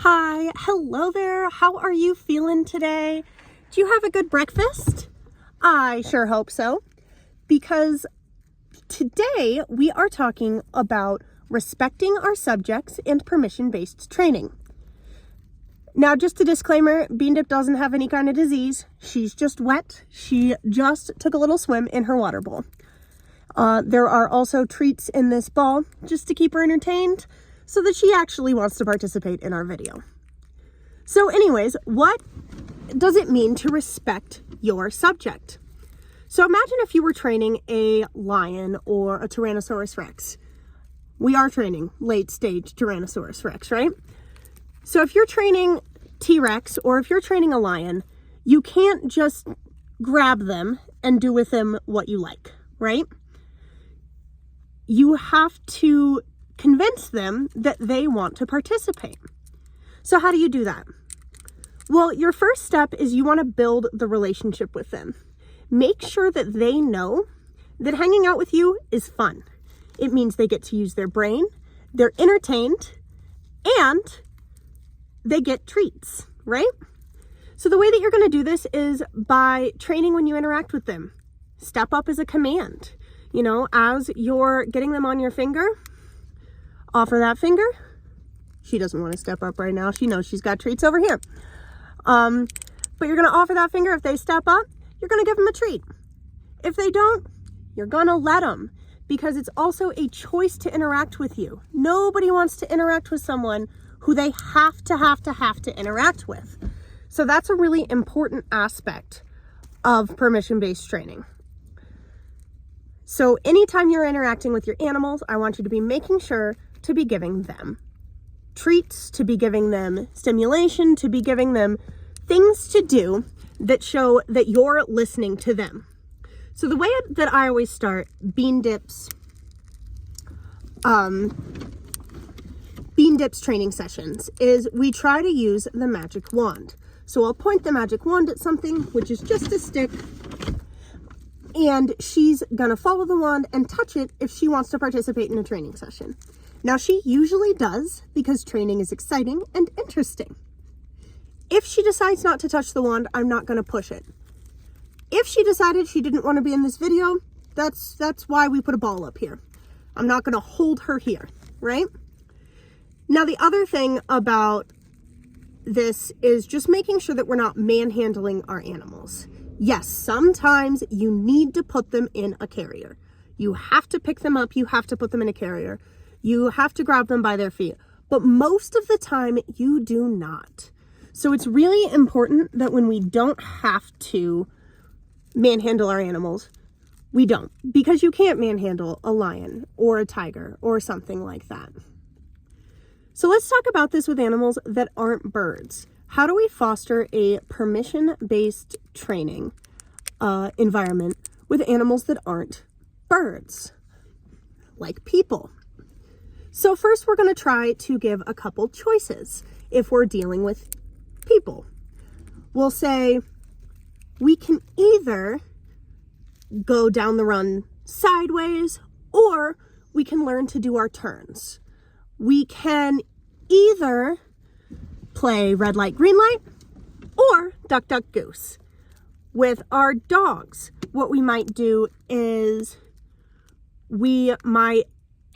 Hi, hello there. How are you feeling today? Do you have a good breakfast? I sure hope so, because today we are talking about respecting our subjects and permission-based training. Now, just a disclaimer, Bean Dip doesn't have any kind of disease. She's just wet. She just took a little swim in her water bowl. There are also treats in this ball just to keep her entertained, so that she actually wants to participate in our video. So anyways, what does it mean to respect your subject? So imagine if you were training a lion or a Tyrannosaurus Rex. We are training late stage Tyrannosaurus Rex, right? So if you're training T-Rex or if you're training a lion, you can't just grab them and do with them what you like, right? You have to convince them that they want to participate. So how do you do that? Well, your first step is you want to build the relationship with them. Make sure that they know that hanging out with you is fun. It means they get to use their brain, they're entertained, and they get treats, right? So the way that you're going to do this is by training when you interact with them. Step up is a command. You know, as you're getting them on your finger, offer that finger. She doesn't want to step up right now. She knows she's got treats over here. But you're going to offer that finger. If they step up, you're going to give them a treat. If they don't, you're going to let them, because it's also a choice to interact with you. Nobody wants to interact with someone who they have to interact with. So that's a really important aspect of permission-based training. So anytime you're interacting with your animals, I want you to be making sure to be giving them treats, to be giving them stimulation, to be giving them things to do that show that you're listening to them. So the way that I always start Bean Dip's training sessions is we try to use the magic wand. So I'll point the magic wand at something, which is just a stick, and she's gonna follow the wand and touch it if she wants to participate in a training session. Now, she usually does, because training is exciting and interesting. If she decides not to touch the wand, I'm not gonna push it. If she decided she didn't want to be in this video, that's why we put a ball up here. I'm not gonna hold her here, right? Now, the other thing about this is just making sure that we're not manhandling our animals. Yes, sometimes you need to put them in a carrier. You have to pick them up, you have to put them in a carrier. You have to grab them by their feet. But most of the time, you do not. So it's really important that when we don't have to manhandle our animals, we don't. Because you can't manhandle a lion or a tiger or something like that. So let's talk about this with animals that aren't birds. How do we foster a permission-based training environment with animals that aren't birds, like people? So first, we're going to try to give a couple choices if we're dealing with people. We'll say we can either go down the run sideways, or we can learn to do our turns. We can either play red light, green light, or duck, duck, goose. With our dogs, what we might do is we might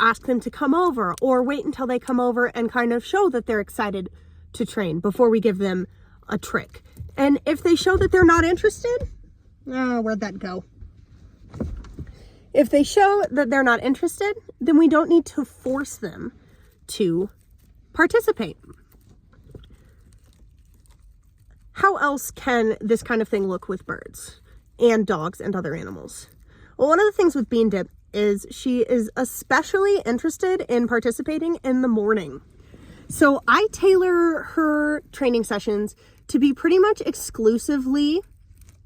ask them to come over, or wait until they come over and kind of show that they're excited to train before we give them a trick. And if they show that they're not interested, where'd that go? If they show that they're not interested, then we don't need to force them to participate. How else can this kind of thing look with birds and dogs and other animals? Well, one of the things with Bean Dip is she is especially interested in participating in the morning. So I tailor her training sessions to be pretty much exclusively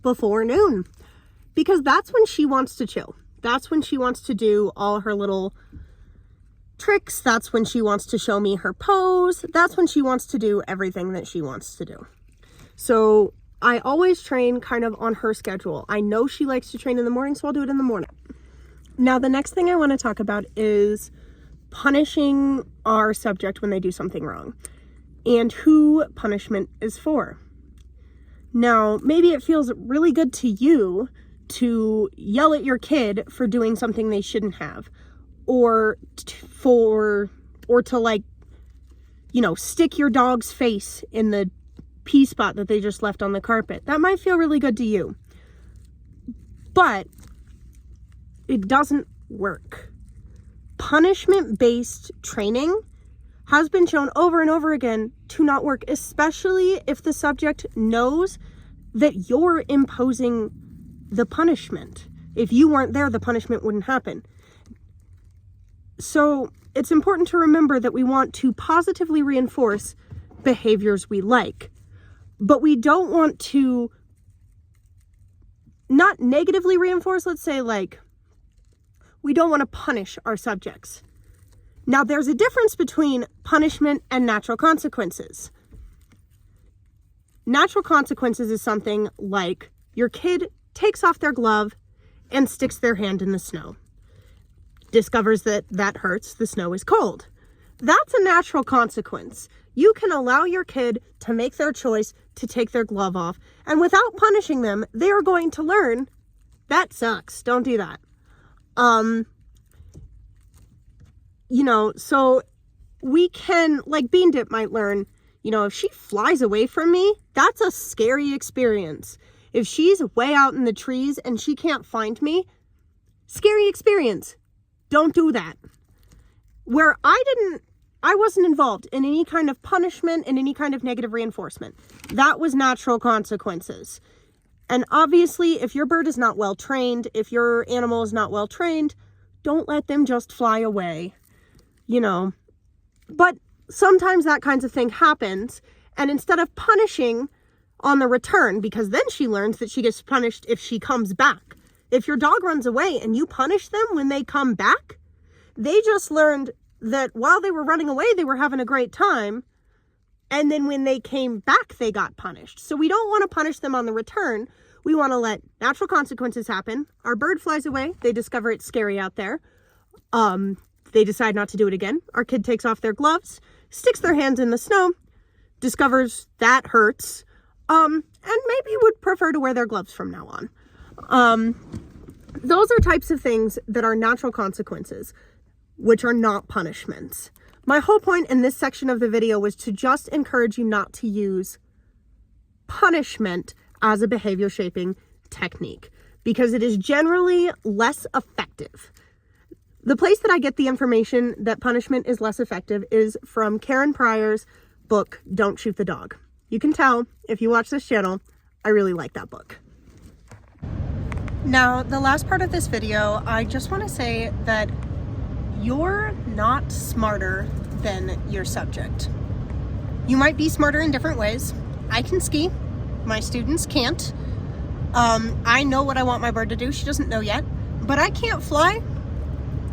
before noon, because that's when she wants to chill. That's when she wants to do all her little tricks. That's when she wants to show me her pose. That's when she wants to do everything that she wants to do. So I always train kind of on her schedule. I know she likes to train in the morning, so I'll do it in the morning. Now, the next thing I want to talk about is punishing our subject when they do something wrong. and who punishment is for. Now, maybe it feels really good to you to yell at your kid for doing something they shouldn't have, or to like, you know, stick your dog's face in the pee spot that they just left on the carpet. That might feel really good to you, but it doesn't work. Punishment-based training has been shown over and over again to not work, especially if the subject knows that you're imposing the punishment. If you weren't there, the punishment wouldn't happen. So it's important to remember that we want to positively reinforce behaviors we like, but we don't want to not negatively reinforce. Let's say, like, we don't want to punish our subjects. Now, there's a difference between punishment and natural consequences. Natural consequences is something like your kid takes off their glove and sticks their hand in the snow. Discovers that that hurts, the snow is cold. That's a natural consequence. You can allow your kid to make their choice to take their glove off, and without punishing them, they are going to learn that sucks. Don't do that. You know, so we can, like, Bean Dip might learn, you know, if she flies away from me, that's a scary experience. If she's way out in the trees and she can't find me, scary experience. Don't do that. Where I wasn't involved in any kind of punishment and any kind of negative reinforcement. That was natural consequences. And obviously, if your bird is not well trained, if your animal is not well trained, don't let them just fly away, you know. But sometimes that kinds of thing happens, and instead of punishing on the return, because then she learns that she gets punished if she comes back. If your dog runs away and you punish them when they come back, they just learned that while they were running away, they were having a great time. And then when they came back, they got punished. So we don't want to punish them on the return. We want to let natural consequences happen. Our bird flies away. They discover it's scary out there. They decide not to do it again. Our kid takes off their gloves, sticks their hands in the snow, discovers that hurts, and maybe would prefer to wear their gloves from now on. Those are types of things that are natural consequences, which are not punishments. My whole point in this section of the video was to just encourage you not to use punishment as a behavior shaping technique, because it is generally less effective. The place that I get the information that punishment is less effective is from Karen Pryor's book, Don't Shoot the Dog. You can tell if you watch this channel, I really like that book. Now, the last part of this video, I just want to say that you're not smarter than your subject. You might be smarter in different ways. I can ski. My students can't. I know what I want my bird to do. She doesn't know yet. But I can't fly.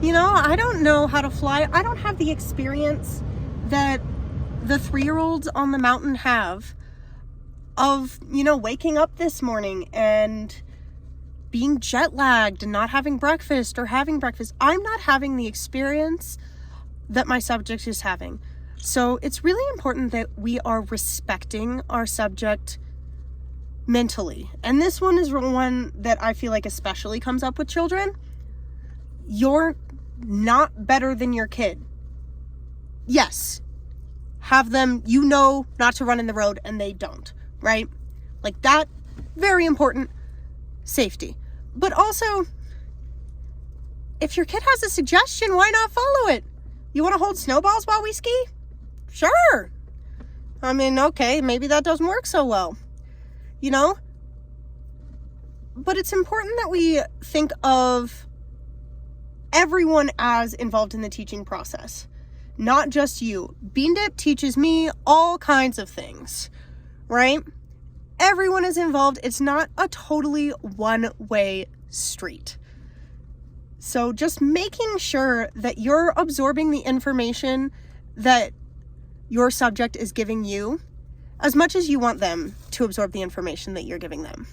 You know, I don't know how to fly. I don't have the experience that the 3-year-olds on the mountain have of, you know, waking up this morning and being jet lagged and not having breakfast or having breakfast. I'm not having the experience that my subject is having. So it's really important that we are respecting our subject mentally. And this one is one that I feel like especially comes up with children. You're not better than your kid. Yes, have them, you know, not to run in the road and they don't, right? Like that, very important, safety. But also, if your kid has a suggestion, why not follow it? You want to hold snowballs while we ski? Sure. I mean, okay, maybe that doesn't work so well, you know? But it's important that we think of everyone as involved in the teaching process, not just you. Bean Dip teaches me all kinds of things, right? Everyone is involved. It's not a totally one-way street. So just making sure that you're absorbing the information that your subject is giving you as much as you want them to absorb the information that you're giving them.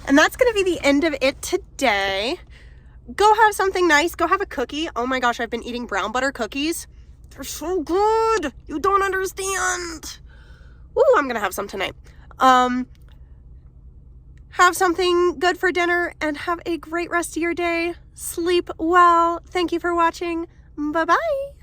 And that's going to be the end of it today. Go have something nice. Go have a cookie. Oh my gosh, I've been eating brown butter cookies. They're so good. You don't understand. stand. Ooh, I'm gonna have some tonight. Have something good for dinner and have a great rest of your day. Sleep well. Thank you for watching. Bye-bye.